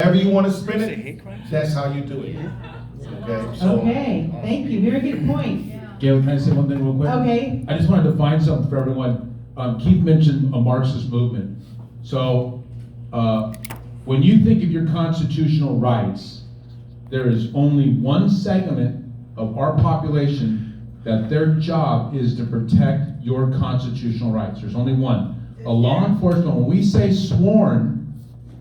however you want to spend it, that's how you do it. Okay. So, Okay, thank you, very good point. Gail, can I say one thing real quick? Okay. I just wanted to find something for everyone. Keith mentioned a Marxist movement. So, when you think of your constitutional rights, there is only one segment of our population that their job is to protect your constitutional rights. There's only one. A law enforcement, when we say sworn,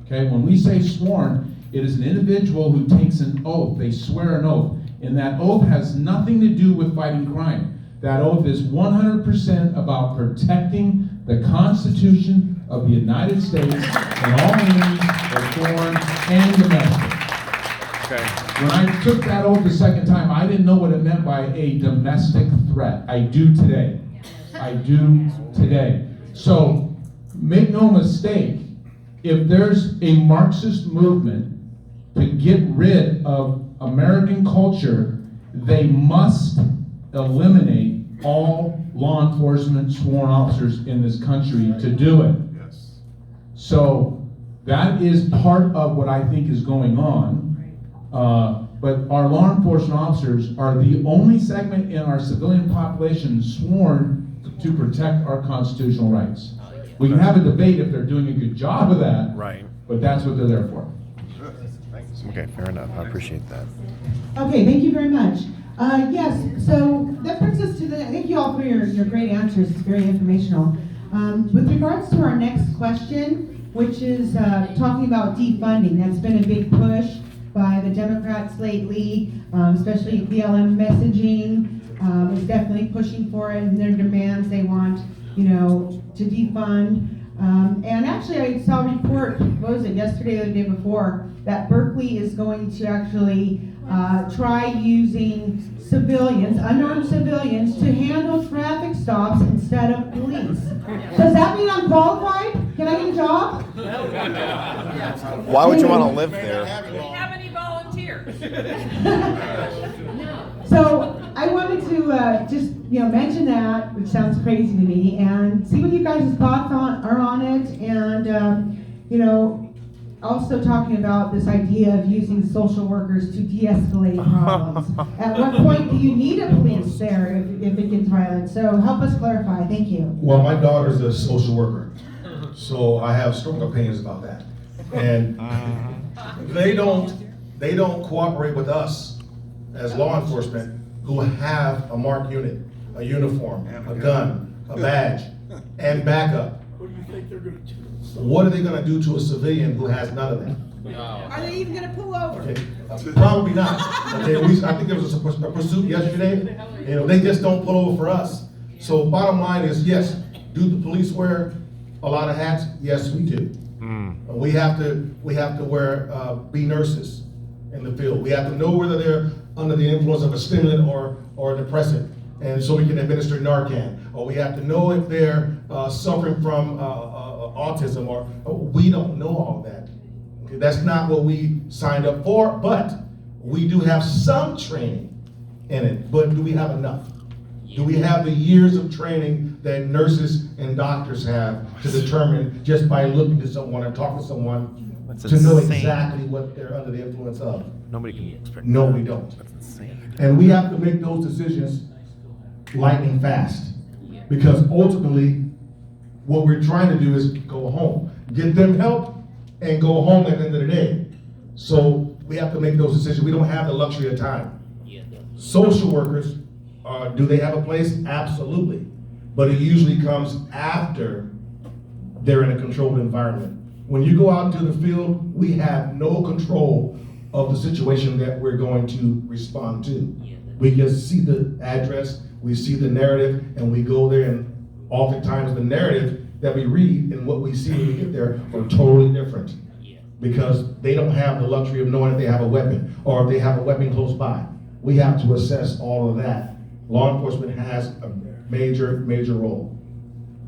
okay, when we say sworn, it is an individual who takes an oath. They swear an oath. And that oath has nothing to do with fighting crime. That oath is 100% about protecting the Constitution of the United States and all enemies, both foreign and domestic. Okay. When I took that oath the second time, I didn't know what it meant by a domestic threat. I do today. I do today. So, make no mistake, if there's a Marxist movement to get rid of American culture, they must eliminate all law enforcement sworn officers in this country to do it. yes. So that is part of what I think is going on. But our law enforcement officers are the only segment in our civilian population sworn to protect our constitutional rights. We can have a debate if they're doing a good job of that, Right. but that's what they're there for. Okay, fair enough. I appreciate that. Okay, thank you very much. Yes, so that brings us to thank you all for your great answers, it's very informational. With regards to our next question, which is talking about defunding, that's been a big push by the Democrats lately, especially BLM messaging is definitely pushing for it in their demands. They want, to defund. And actually I saw a report, what was it, yesterday or the day before, that Berkeley is going to actually try using civilians, unarmed civilians, to handle traffic stops instead of police. Does that mean I'm qualified? Can I get a job? Why would you want to live there? Do we have any volunteers? So I wanted to just mention that, which sounds crazy to me, and see what you guys' thoughts are on it, and also talking about this idea of using social workers to de-escalate problems. At what point do you need a police there if it gets violent? So help us clarify. Thank you. Well, my daughter's a social worker, so I have strong opinions about that. And they don't cooperate with us as law enforcement who have a marked unit, a uniform, a gun, a badge, and backup. What do you think they're gonna do? What are they gonna do to a civilian who has none of that? Are they even gonna pull over? Okay, probably not. Okay, I think there was a pursuit yesterday. They just don't pull over for us. So bottom line is, yes, do the police wear a lot of hats? Yes, we do. We have to wear, be nurses in the field. We have to know whether they're under the influence of a stimulant or a depressant, and so we can administer Narcan. Or we have to know if they're suffering from autism, or we don't know all that. Okay, that's not what we signed up for, but we do have some training in it. But do we have enough? Do we have the years of training that nurses and doctors have to determine just by looking to someone and talking to someone That's to know insane. exactly what they're under the influence of? Nobody can expect No, that. we don't. That's insane. And we have to make those decisions lightning fast. Because ultimately, what we're trying to do is go home. Get them help and go home at the end of the day. So we have to make those decisions. We don't have the luxury of time. Social workers, do they have a place? Absolutely. But it usually comes after they're in a controlled environment. When you go out into the field, we have no control of the situation that we're going to respond to. We just see the address, we see the narrative, and we go there, and oftentimes the narrative that we read and what we see when we get there are totally different. Because they don't have the luxury of knowing if they have a weapon or if they have a weapon close by. We have to assess all of that. Law enforcement has a major, major role.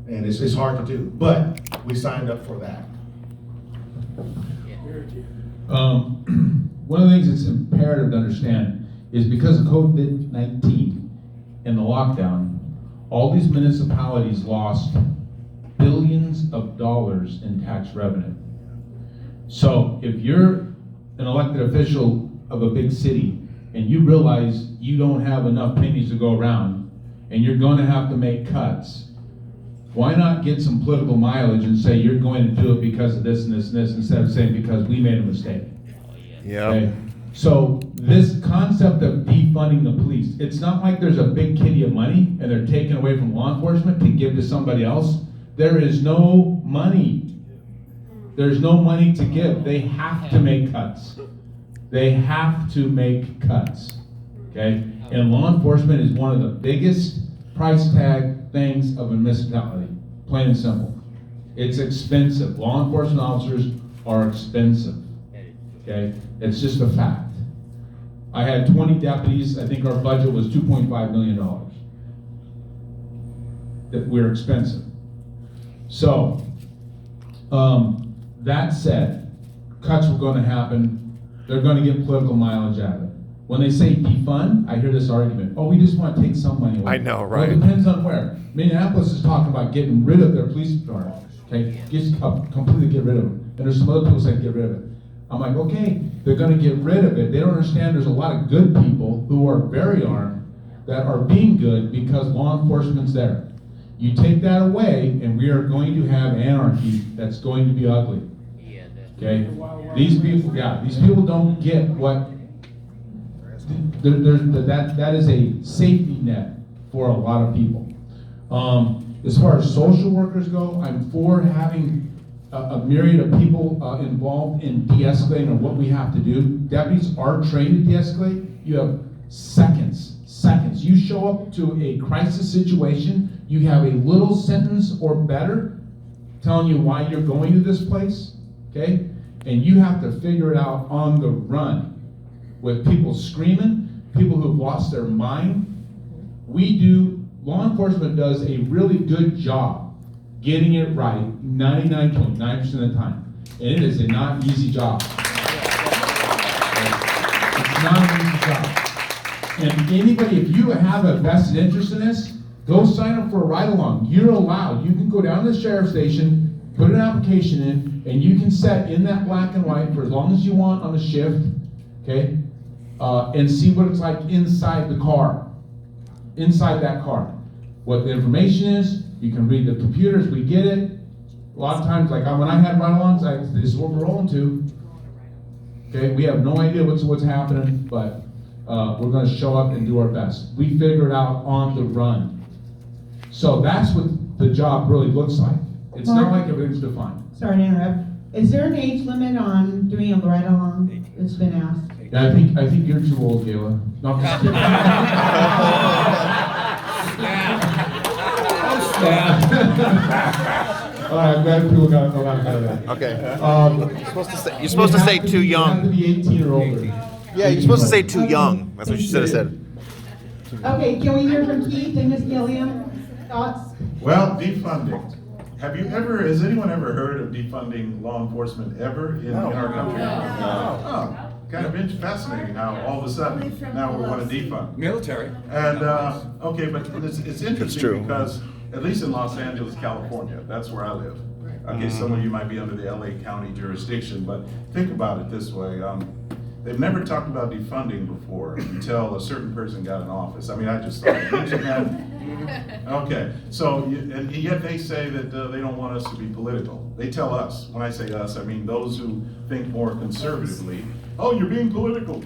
And it's hard to do, but we signed up for that. One of the things that's imperative to understand is because of COVID-19 and the lockdown, all these municipalities lost billions of dollars in tax revenue. So if you're an elected official of a big city and you realize you don't have enough pennies to go around and you're going to have to make cuts, why not get some political mileage and say you're going to do it because of this and this and this instead of saying because we made a mistake? Yeah. Okay? So this concept of defunding the police, it's not like there's a big kitty of money and they're taking away from law enforcement to give to somebody else. There is no money. There's no money to give. They have to make cuts. They have to make cuts. Okay? And law enforcement is one of the biggest price tag things of a municipality. Plain and simple. It's expensive. Law enforcement officers are expensive. Okay? It's just a fact. I had 20 deputies. I think our budget was $2.5 million. That we're expensive. So, that said, cuts were going to happen. They're going to get political mileage out of it. When they say defund, I hear this argument. Oh, we just want to take some money away. I know, Well, right? it depends on where. Minneapolis is talking about getting rid of their police department. Okay, just completely get rid of them. And there's some other people saying get rid of it. I'm like, okay, they're going to get rid of it. They don't understand there's a lot of good people who are very armed that are being good because law enforcement's there. You take that away, and we are going to have anarchy that's going to be ugly. Okay? These people don't get what, that is a safety net for a lot of people. As far as social workers go, I'm for having a myriad of people involved in de-escalating and what we have to do. Deputies are trained to de-escalate. You have seconds. You show up to a crisis situation, you have a little sentence or better telling you why you're going to this place, okay? And you have to figure it out on the run with people screaming, people who've lost their mind. Law enforcement does a really good job getting it right 99.9% of the time. And it is a not easy job. It's not an easy job. And anybody, if you have a vested interest in this, go sign up for a ride-along. You're allowed. You can go down to the sheriff's station, put an application in, and you can set in that black and white for as long as you want on a shift, okay? And see what it's like inside the car. Inside that car. What the information is, you can read the computers, we get it. A lot of times, like when I had ride-alongs, this is what we're rolling to. Okay, we have no idea what's happening, but we're going to show up and do our best. We figure it out on the run. So that's what the job really looks like. It's not like everything's defined. Sorry to interrupt. Is there an age limit on doing a ride-along? It's been asked. Yeah, I think you're too old, Gayla. No, I'm just kidding. All right, I'm glad people got a lot out of that. Okay. You're supposed to say too You have to young. be 18 or older. Yeah, you're supposed to say too young. That's what you should have said. Okay, can we hear from Keith and Ms. Gilliam? Thoughts? Well, defunding. Has anyone ever heard of defunding law enforcement ever in our country? No. Oh, kind of fascinating how all of a sudden now we want to defund. Military. And, okay, but it's interesting true. because at least in Los Angeles, California, that's where I live. Okay, some of you might be under the LA County jurisdiction, but think about it this way. They've never talked about defunding before until a certain person got in office. I mean, I just thought, mention that. Okay, so, and yet they say that they don't want us to be political. They tell us, when I say us, I mean those who think more conservatively, oh, you're being political.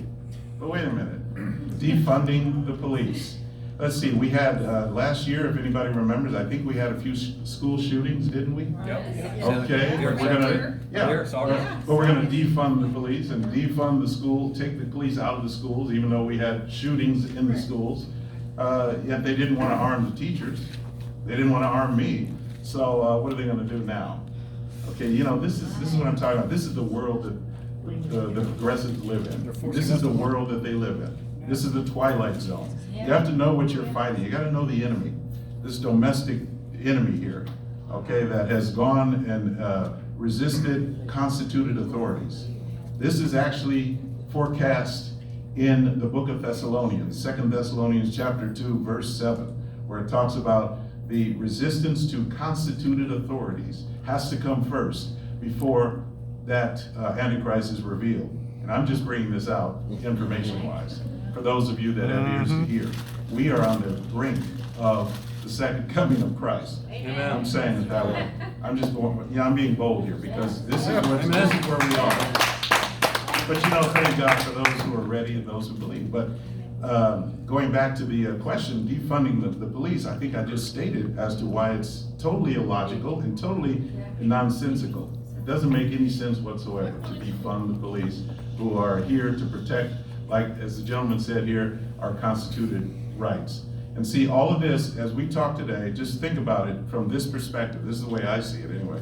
But wait a minute, defunding the police. Let's see, we had, last year, if anybody remembers, I think we had a few school shootings, didn't we? Yep. Okay, we're gonna, but we're gonna defund the police and defund the school, take the police out of the schools, even though we had shootings in the schools. Yet they didn't wanna arm the teachers. They didn't wanna arm me. So, what are they gonna do now? Okay, you know, this is what I'm talking about. This is the world that the progressives live in. This is the world that they live in. This is the twilight zone. You have to know what you're fighting. You gotta know the enemy. This domestic enemy here, okay, that has gone and resisted constituted authorities. This is actually forecast in the book of Thessalonians, 2 Thessalonians chapter 2, verse 7, where it talks about the resistance to constituted authorities has to come first before that Antichrist is revealed. and I'm just bringing this out information-wise, for those of you that have ears to hear. We are on the brink of the second coming of Christ. Amen. I'm saying it that way. I'm being bold here, because this is where we are. But thank God for those who are ready and those who believe. But going back to the question, defunding the police, I think I just stated as to why it's totally illogical and totally nonsensical. It doesn't make any sense whatsoever to defund the police who are here to protect, like as the gentleman said here, our constituted rights. And see, all of this, as we talk today, just think about it from this perspective. This is the way I see it anyway.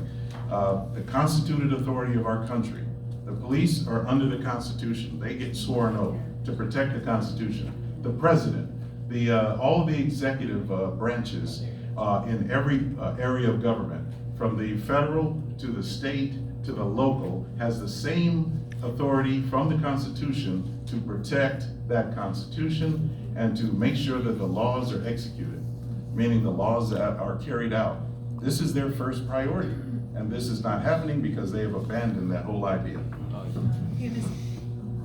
The constituted authority of our country. The police are under the Constitution. They get sworn oath to protect the Constitution. The president, all of the executive branches in every area of government, from the federal to the state to the local, has the same authority from the Constitution to protect that Constitution and to make sure that the laws are executed, meaning the laws that are carried out. This is their first priority, and this is not happening because they have abandoned that whole idea.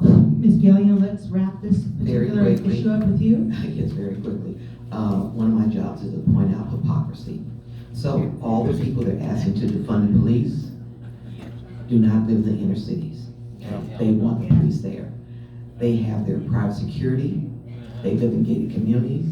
Ms. Gillian, let's wrap this Very particular quickly. issue up with you. Yes, very quickly. One of my jobs is to point out hypocrisy. So all the people they're asking to defund the police do not live in the inner cities. They want the police there. They have their private security. They live in gated communities.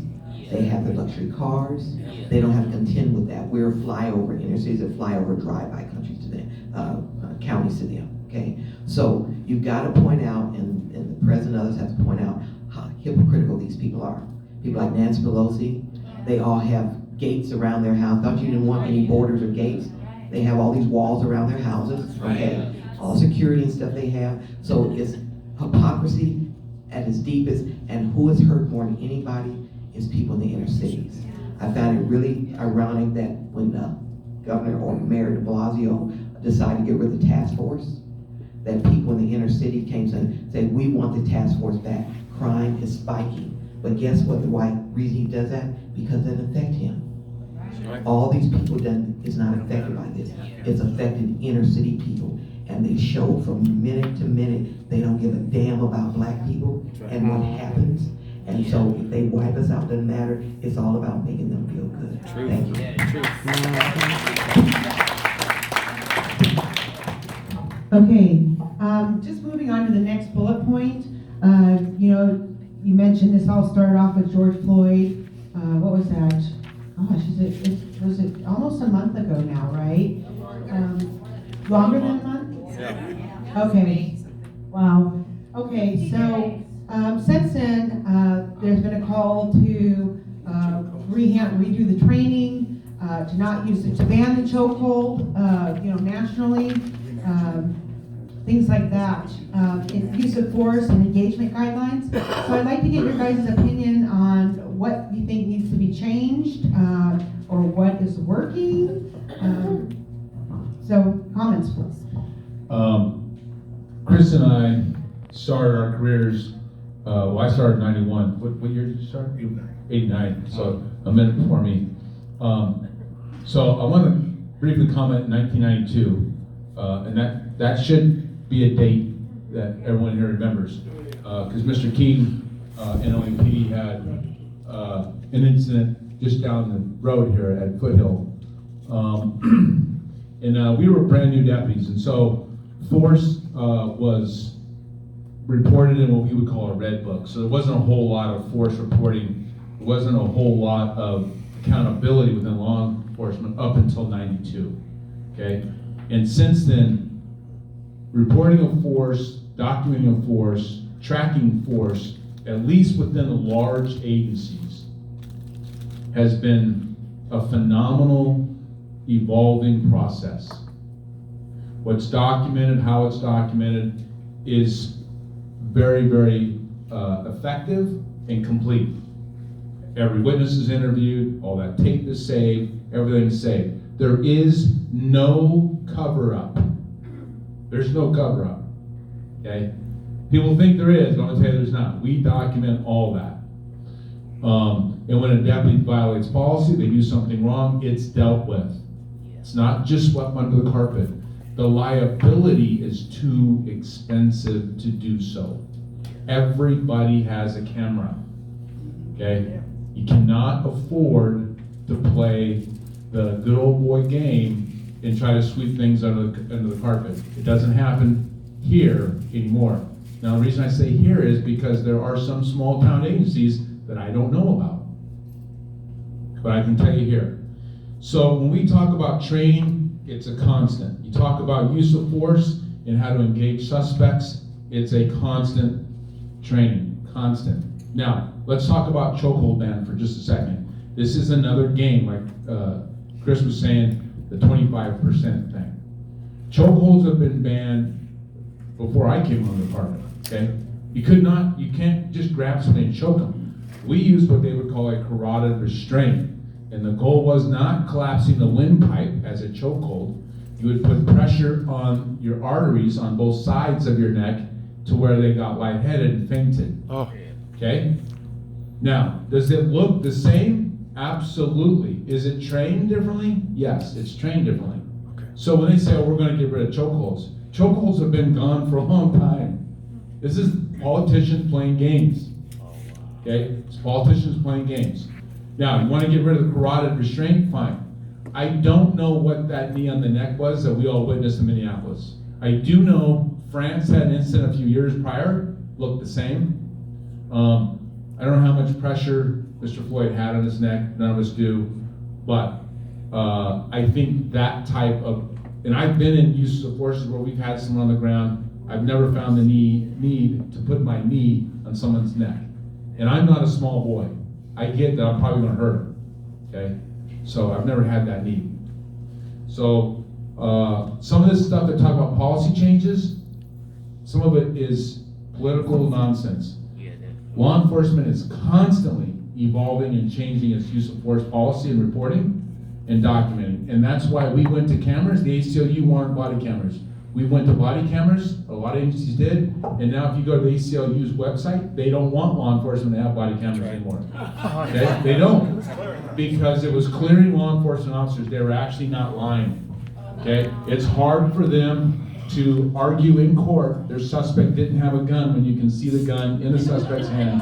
They have their luxury cars. They don't have to contend with that. We're flyover inner cities and flyover drive-by countries to them, counties to them. Okay, so you've got to point out, and the president and others have to point out how hypocritical these people are. People like Nancy Pelosi, they all have gates around their house. Thought you didn't want any borders or gates? They have all these walls around their houses. Okay, all security and stuff they have. So it's hypocrisy at its deepest, and who is hurt more than anybody is people in the inner cities. I found it really ironic that when Governor or Mayor de Blasio decided to get rid of the task force, that people in the inner city came and said, we want the task force back. Crime is spiking. But guess what? The reason he does that? Because it doesn't affect him. All these people is not affected by this. It's affecting inner city people. And they show from minute to minute, they don't give a damn about black people and what happens. And so if they wipe us out, doesn't matter. It's all about making them feel good. Thank you. Okay, just moving on to the next bullet point. You mentioned this all started off with George Floyd. What was that? Gosh, was it almost a month ago now, right? Longer than a month? Yeah. Okay. Wow. Okay, so since then, there's been a call to redo the training, to not use it, to ban the chokehold, nationally. Things like that, use of force and engagement guidelines. So I'd like to get your guys' opinion on what you think needs to be changed, or what is working. So comments, please. Chris and I started our careers, I started in 91. What year did you start? 89, so a minute before me. So I want to briefly comment in 1992, and that should be a date that everyone here remembers, because Mr. King and NOAP had an incident just down the road here at Foothill, and we were brand new deputies, and so force was reported in what we would call a red book. So there wasn't a whole lot of force reporting. There wasn't a whole lot of accountability within law enforcement up until 92. Okay, and since then, reporting of force, documenting of force, tracking force, at least within the large agencies, has been a phenomenal evolving process. What's documented, how it's documented, is very, very effective and complete. Every witness is interviewed, all that tape is saved, everything's saved. There is no cover-up. There's no cover-up, okay? People think there is, but I'm gonna tell you there's not. We document all that. And when a deputy violates policy, they do something wrong, it's dealt with. It's not just swept under the carpet. The liability is too expensive to do so. Everybody has a camera, okay? You cannot afford to play the good old boy game and try to sweep things under the carpet. It doesn't happen here anymore. Now, the reason I say here is because there are some small town agencies that I don't know about. But I can tell you here. So when we talk about training, it's a constant. You talk about use of force and how to engage suspects, it's a constant training, constant. Now, let's talk about chokehold ban for just a second. This is another game, like Chris was saying, the 25% thing. Chokeholds have been banned before I came on the department, okay? You can't just grab somebody and choke them. We used what they would call a carotid restraint. And the goal was not collapsing the windpipe as a chokehold. You would put pressure on your arteries on both sides of your neck to where they got lightheaded and fainted. Oh. Okay? Now, does it look the same? Absolutely. Is it trained differently? Yes, it's trained differently. Okay. So when they say, oh, we're going to get rid of chokeholds, chokeholds have been gone for a long time. This is politicians playing games. Okay? It's politicians playing games. Now, you want to get rid of the carotid restraint? Fine. I don't know what that knee on the neck was that we all witnessed in Minneapolis. I do know France had an incident a few years prior, looked the same. I don't know how much pressure Mr. Floyd had on his neck, none of us do, but I think that type of, and I've been in use of forces where we've had someone on the ground, I've never found the need to put my knee on someone's neck. And I'm not a small boy. I get that I'm probably gonna hurt him, okay? So I've never had that need. So some of this stuff that talk about policy changes, some of it is political nonsense. Law enforcement is constantly evolving and changing its use of force policy and reporting and documenting. And that's why we went to cameras. The ACLU wanted body cameras. We went to body cameras, a lot of agencies did, and now if you go to the ACLU's website, they don't want law enforcement to have body cameras anymore. Okay? They don't, because it was clearing law enforcement officers, they were actually not lying. Okay? It's hard for them to argue in court their suspect didn't have a gun when you can see the gun in the suspect's hand.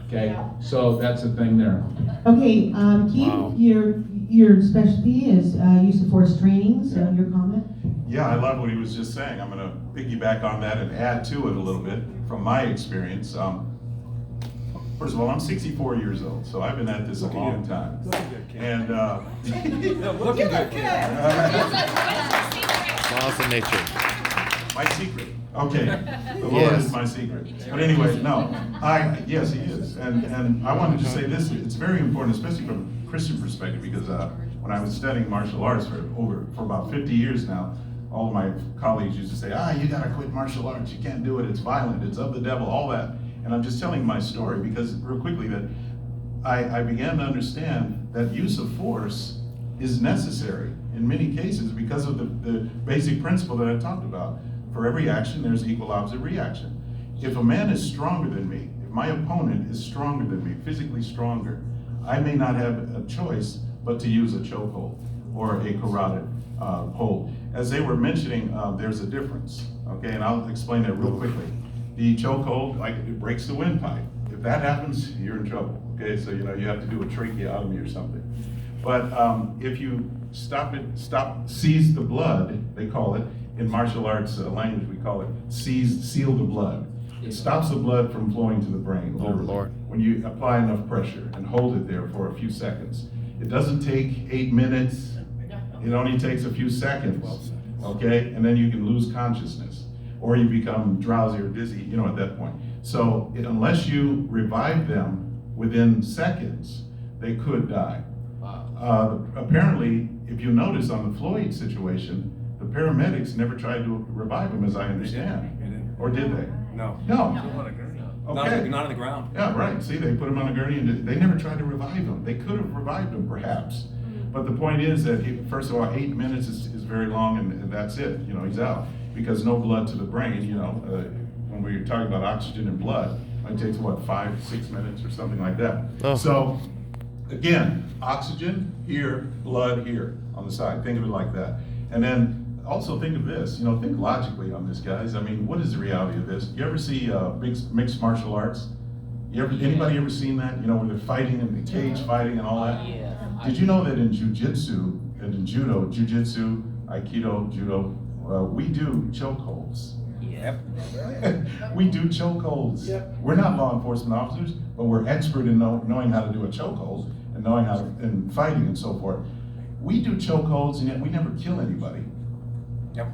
Okay? So that's the thing there. Okay, Keith, your specialty is use of force training, so your comment? Yeah, I love what he was just saying. I'm gonna piggyback on that and add to it a little bit from my experience. First of all, I'm 64 years old, so I've been at this a long time. And Looking good, kid. Awesome nature. my secret. Okay, the Lord is my secret. But anyway, no, yes, he is. And I wanted to say this, it's very important, especially from a Christian perspective, because when I was studying martial arts for about 50 years now, all of my colleagues used to say, you gotta quit martial arts, you can't do it, it's violent, it's of the devil, all that. And I'm just telling my story because, real quickly, that I began to understand that use of force is necessary in many cases because of the basic principle that I talked about. For every action, there's equal opposite reaction. If a man is stronger than me, if my opponent is stronger than me, physically stronger, I may not have a choice but to use a chokehold or a carotid hold. As they were mentioning, there's a difference, okay, and I'll explain that real quickly. The chokehold, like, it breaks the windpipe. If that happens, you're in trouble, okay, so you have to do a tracheotomy or something. But if you seize the blood, they call it, in martial arts language we call it seal the blood. It stops the blood from flowing to the brain. Oh, Lord. When you apply enough pressure and hold it there for a few seconds. It doesn't take 8 minutes. It only takes a few seconds, okay? And then you can lose consciousness, or you become drowsy or dizzy, at that point. So unless you revive them within seconds, they could die. Apparently, if you notice on the Floyd situation, the paramedics never tried to revive him, as I understand. Or did they? No. No. Okay. Not on the ground. Yeah, right. See, they put him on a gurney and they never tried to revive him. They could have revived him, perhaps. But the point is that, first of all, 8 minutes is very long, and that's it. He's out. Because no blood to the brain, when we're talking about oxygen and blood, it takes, 5-6 minutes or something like that. Oh. So, again, oxygen here, blood here on the side. Think of it like that. And then also think of this, think logically on this, guys. I mean, what is the reality of this? You ever see mixed martial arts? Anybody ever seen that? Where they're fighting in the cage fighting and all that? Did you know that in jujitsu and in judo, jujitsu, aikido, judo, we do chokeholds? Yep. We do chokeholds. Yep. We're not law enforcement officers, but we're expert in knowing how to do a chokehold and knowing how to, in fighting and so forth. We do chokeholds and yet we never kill anybody. Yep.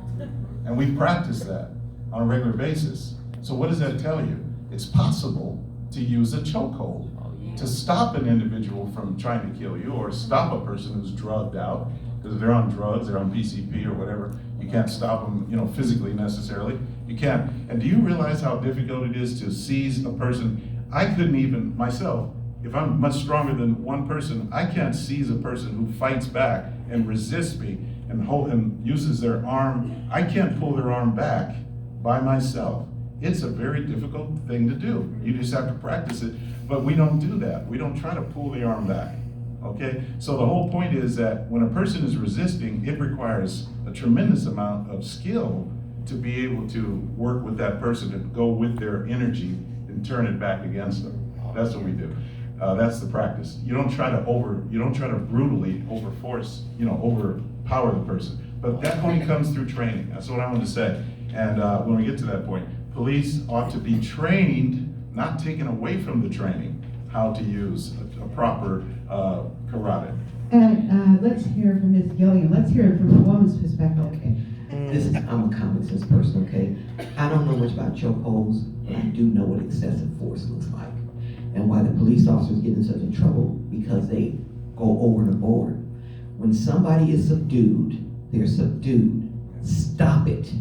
And we practice that on a regular basis. So what does that tell you? It's possible to use a chokehold to stop an individual from trying to kill you, or stop a person who's drugged out, because if they're on drugs, they're on PCP or whatever, you can't stop them, physically necessarily. You can't. And do you realize how difficult it is to seize a person? I couldn't even, myself, if I'm much stronger than one person, I can't seize a person who fights back and resists me and uses their arm. I can't pull their arm back by myself. It's a very difficult thing to do. You just have to practice it, but we don't do that. We don't try to pull the arm back, okay? So the whole point is that when a person is resisting, it requires a tremendous amount of skill to be able to work with that person and go with their energy and turn it back against them. That's what we do. That's the practice. You don't try to brutally overpower the person. But that only comes through training. That's what I want to say. And when we get to that point, police ought to be trained, not taken away from the training, how to use a proper karate. And let's hear from Ms. Gillian. Let's hear it from a woman's perspective. Okay. I'm a common sense person, okay? I don't know much about chokeholds, but I do know what excessive force looks like. And why the police officers get in such a trouble, because they go over and aboard. When somebody is subdued, they're subdued. Stop it.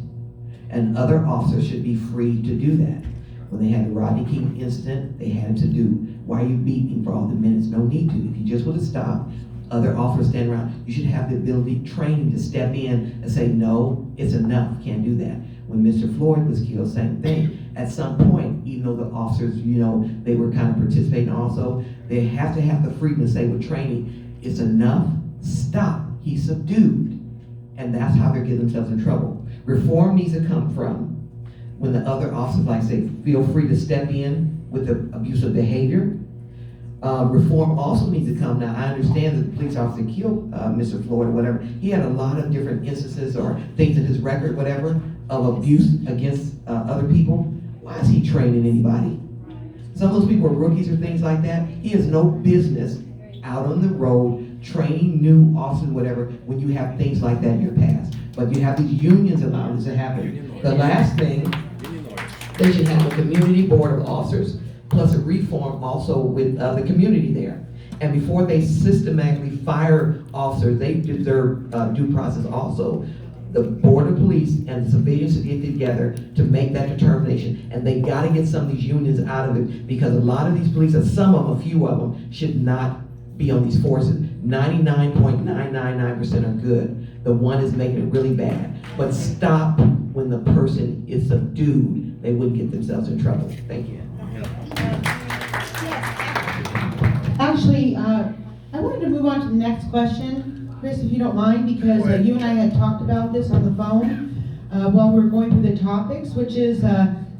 And other officers should be free to do that. When they had the Rodney King incident, they had to do, why are you beating for all the minutes? No need to. If you just would have stopped, other officers stand around, you should have the ability, training to step in and say, no, it's enough, can't do that. When Mr. Floyd was killed, same thing. At some point, even though the officers, they were kind of participating also, they have to have the freedom to say with training, it's enough, stop, he's subdued. And that's how they're getting themselves in trouble. Reform needs to come from when the other officers, like say, feel free to step in with the abusive behavior. Reform also needs to come. Now, I understand that the police officer killed Mr. Floyd or whatever. He had a lot of different instances or things in his record, whatever, of abuse against other people. Why is he training anybody? Some of those people are rookies or things like that. He has no business out on the road training new officers, whatever, when you have things like that in your past. But you have these unions allowing this to happen. The last thing, they should have a community board of officers, plus a reform also with the community there. And before they systematically fire officers, they deserve due process also. The Board of Police and the civilians should get together to make that determination. And they gotta get some of these unions out of it, because a lot of these police, some of them, a few of them, should not be on these forces. 99.999% are good. The one is making it really bad. But stop when the person is subdued. They wouldn't get themselves in trouble. Thank you. Actually, I wanted to move on to the next question, Chris, if you don't mind, because you and I had talked about this on the phone while we were going through the topics, which is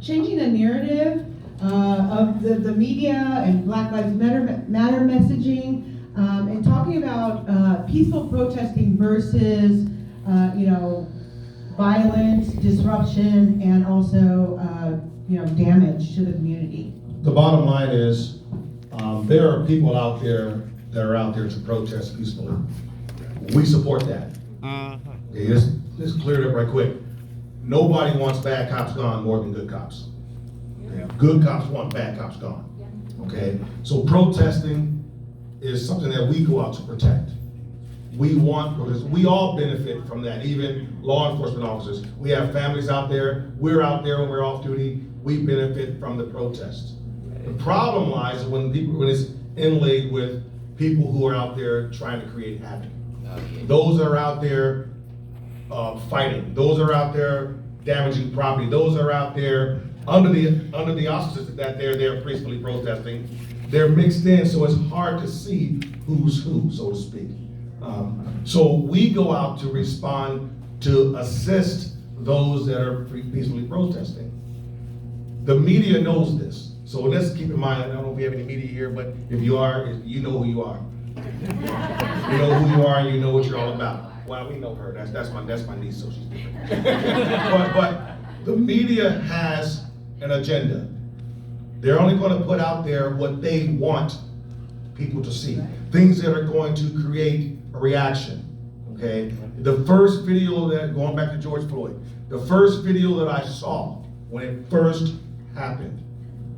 changing the narrative of the media and Black Lives Matter messaging, and talking about peaceful protesting versus, violence, disruption, and also, damage to the community. The bottom line is, there are people out there that are out there to protest peacefully. We support that. Okay, let's clear it up right quick. Nobody wants bad cops gone more than good cops. Okay? Good cops want bad cops gone. Okay, so protesting is something that we go out to protect. We want protest. We all benefit from that, even law enforcement officers. We have families out there. We're out there when we're off duty. We benefit from the protests. The problem lies when it's inlaid with people who are out there trying to create havoc. Those that are out there fighting. Those are out there damaging property. Those are out there under the auspices that they're peacefully protesting. They're mixed in, so it's hard to see who's who, so to speak. So we go out to respond to assist those that are peacefully protesting. The media knows this. So let's keep in mind, I don't know if we have any media here, but if you are, you know who you are. You know who you are and you know what you're all about. Well, we know her. That's my niece, so she's different. but the media has an agenda. They're only going to put out there what they want people to see. Things that are going to create a reaction. Okay? The first video that, going back to George Floyd, the first video that I saw when it first happened.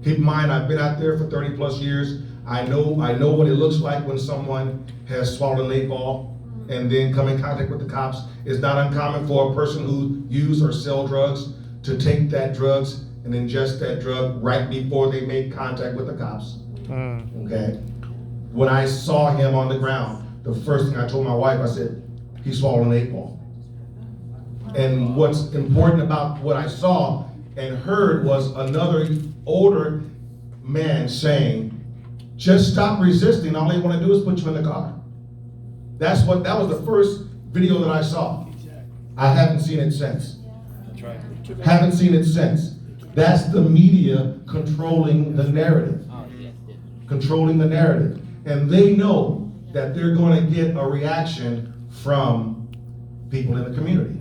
Keep in mind, I've been out there for 30 plus years. I know what it looks like when someone has swallowed an 8-ball and then come in contact with the cops. It's not uncommon for a person who use or sell drugs to take that drugs and ingest that drug right before they make contact with the cops. Okay? When I saw him on the ground, the first thing I told my wife, I said, he swallowed an 8-ball. And what's important about what I saw and heard was another older man saying, just stop resisting, all they want to do is put you in the car. That was the first video that I saw. I haven't seen it since. That's right. Haven't seen it since. That's the media controlling the narrative. Controlling the narrative. And they know that they're going to get a reaction from people in the community.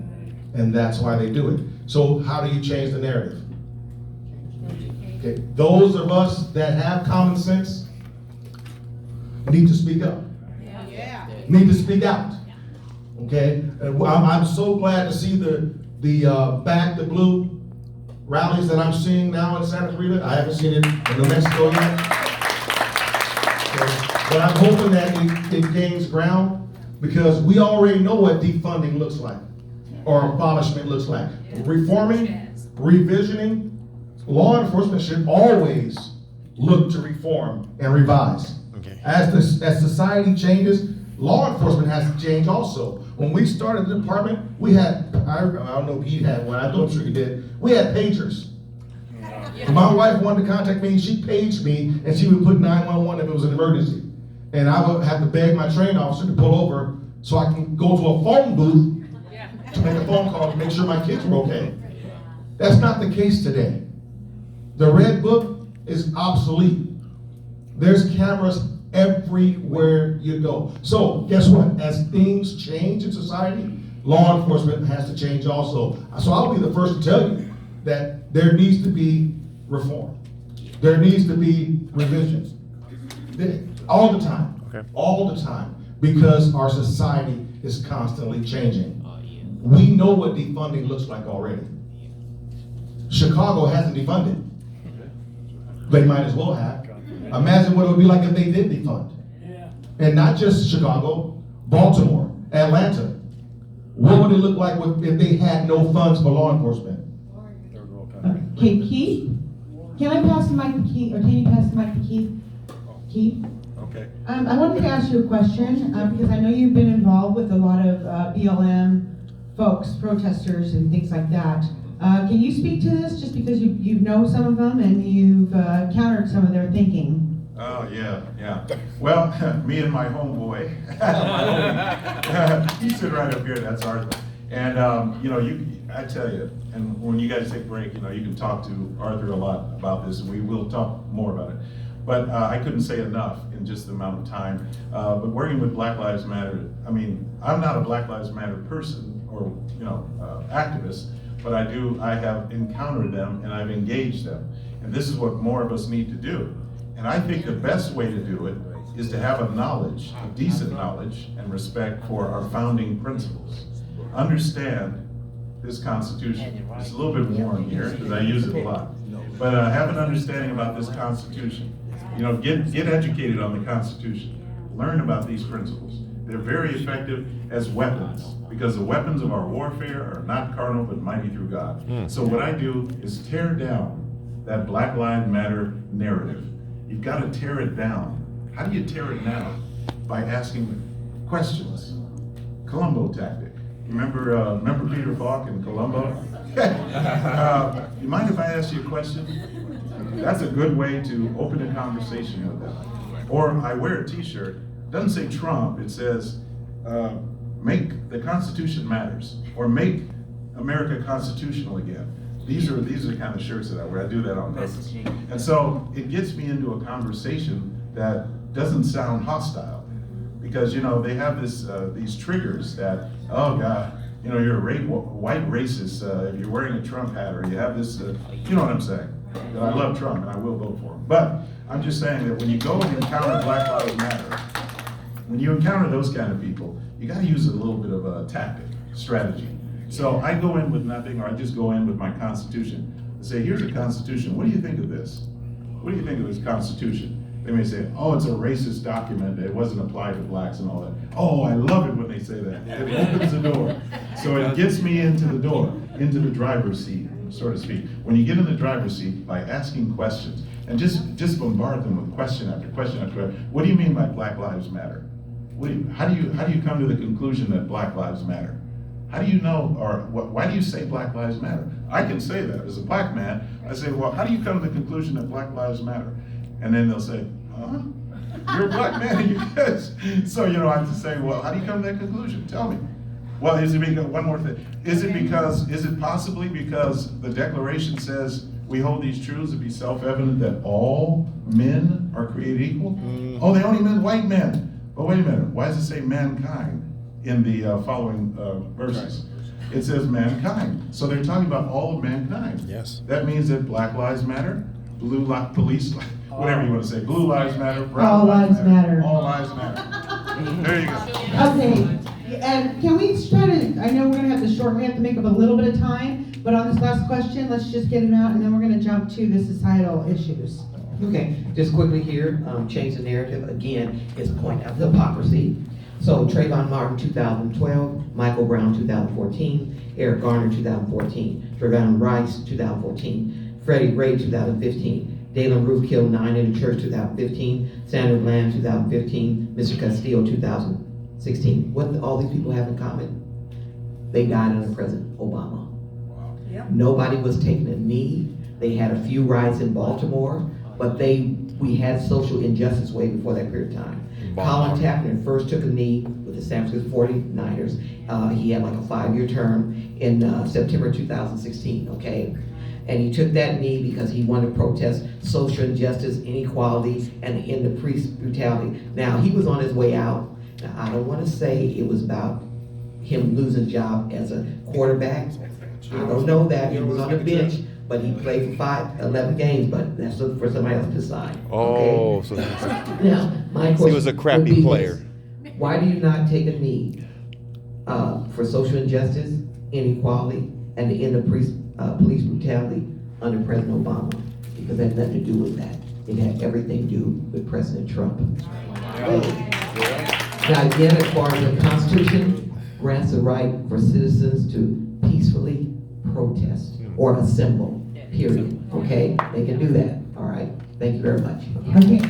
And that's why they do it. So how do you change the narrative? Okay. Those of us that have common sense need to speak up. Need to speak out. Okay? And I'm so glad to see the Back the Blue rallies that I'm seeing now in Santa Clarita. I haven't seen it in New Mexico yet. Okay. But I'm hoping that it gains ground because we already know what defunding looks like or abolishment looks like. Reforming, revisioning, law enforcement should always look to reform and revise. Okay. As society changes, law enforcement has to change also. When we started the department, we had, I don't know if he had one, I'm sure he did, we had pagers. If my wife wanted to contact me, she paged me and she would put 911 if it was an emergency. And I would have to beg my trained officer to pull over so I can go to a phone booth to make a phone call to make sure my kids were okay. That's not the case today. The Red Book is obsolete. There's cameras everywhere you go. So guess what? As things change in society, law enforcement has to change also. So I'll be the first to tell you that there needs to be reform. There needs to be revisions. All the time. Okay. All the time. Because our society is constantly changing. We know what defunding looks like already. Chicago hasn't defunded. They might as well have. Imagine what it would be like if they did defund. And not just Chicago, Baltimore, Atlanta. What would it look like if they had no funds for law enforcement? Okay, Keith? Can I pass the mic to Keith, or can you pass the mic to Keith? Keith? Okay. I wanted to ask you a question, because I know you've been involved with a lot of BLM folks, protesters and things like that. Can you speak to this, just because you know some of them and you've countered some of their thinking? Oh, yeah. Well, me and my homeboy, he's sitting right up here, that's Arthur. And, I tell you, and when you guys take a break, you can talk to Arthur a lot about this, and we will talk more about it. But I couldn't say enough in just the amount of time. But working with Black Lives Matter, I'm not a Black Lives Matter person or, activist, but I have encountered them and I've engaged them. And this is what more of us need to do. And I think the best way to do it is to have a decent knowledge and respect for our founding principles. Understand this Constitution. It's a little bit worn here because I use it a lot. But have an understanding about this Constitution. Get educated on the Constitution. Learn about these principles. They're very effective as weapons because the weapons of our warfare are not carnal but mighty through God. So what I do is tear down that Black Lives Matter narrative. You've got to tear it down. How do you tear it down? By asking questions. Columbo tactic. Remember Peter Falk and Columbo? You mind if I ask you a question? That's a good way to open a conversation with them. Or I wear a t-shirt, doesn't say Trump, it says, make the Constitution matters, or make America constitutional again. These are the kind of shirts that I wear. I do that on purpose. And so it gets me into a conversation that doesn't sound hostile. Because, you know, they have these triggers that, oh God, you know, you're a white racist if you're wearing a Trump hat, or you have this, you know what I'm saying. And I love Trump and I will vote for him. But I'm just saying that when you go and encounter Black Lives Matter, when you encounter those kind of people, you gotta use a little bit of a tactic, strategy. So I go in with nothing, or I just go in with my Constitution and say, here's a Constitution, what do you think of this? What do you think of this Constitution? They may say, oh, it's a racist document, it wasn't applied to blacks and all that. Oh, I love it when they say that. It opens the door. So it gets me into the door, into the driver's seat, so to speak. When you get in the driver's seat, by asking questions, and just bombard them with question after question after question. What do you mean by Black Lives Matter? How do you come to the conclusion that Black Lives Matter? How do you know, or why do you say Black Lives Matter? I can say that as a black man. I say, well, how do you come to the conclusion that Black Lives Matter? And then they'll say, huh? You're a black man, you guys. So, you know, I have to say, well, how do you come to that conclusion? Tell me. Well, is it because, one more thing. Is it possibly because the Declaration says we hold these truths to be self-evident that all men are created equal? Oh, they only meant white men. But wait a minute, why does it say mankind in the following verses? It says mankind. So they're talking about all of mankind. Yes. That means that Black Lives Matter, police, whatever you want to say, blue lives matter, All brown lives matter. all lives matter. There you go. Okay, and can we try to, I know we're gonna have to shorten, we have to make up a little bit of time, but on this last question, let's just get it out, and then we're gonna jump to the societal issues. Okay, just quickly here, change the narrative again, is point out the hypocrisy. So Trayvon Martin, 2012, Michael Brown, 2014, Eric Garner, 2014, Trayvon Rice, 2014, Freddie Gray, 2015, Dalen Roof killed 9 in the church, 2015, Sandra Bland, 2015, Mr. Castillo, 2016. What do all these people have in common? They died under President Obama. Yep. Nobody was taking a knee. They had a few riots in Baltimore, but we had social injustice way before that period of time. Colin Kaepernick first took a knee with the San Francisco 49ers. He had like a 5-year term in September 2016, okay? And he took that knee because he wanted to protest social injustice, inequality, and the end of police brutality. Now, he was on his way out. Now, I don't want to say it was about him losing a job as a quarterback. I don't know that. He was on the bench, but he played for 11 games, but that's for somebody else to decide. Oh, okay? so Now, my question he was a crappy would be player. this. Why do you not take a knee for social injustice, inequality, and the end of police brutality under President Obama? Because that had nothing to do with that. It had everything to do with President Trump. Now again, as far as the Constitution grants the right for citizens to peacefully protest or assemble, period, okay? They can do that, all right? Thank you very much. Okay.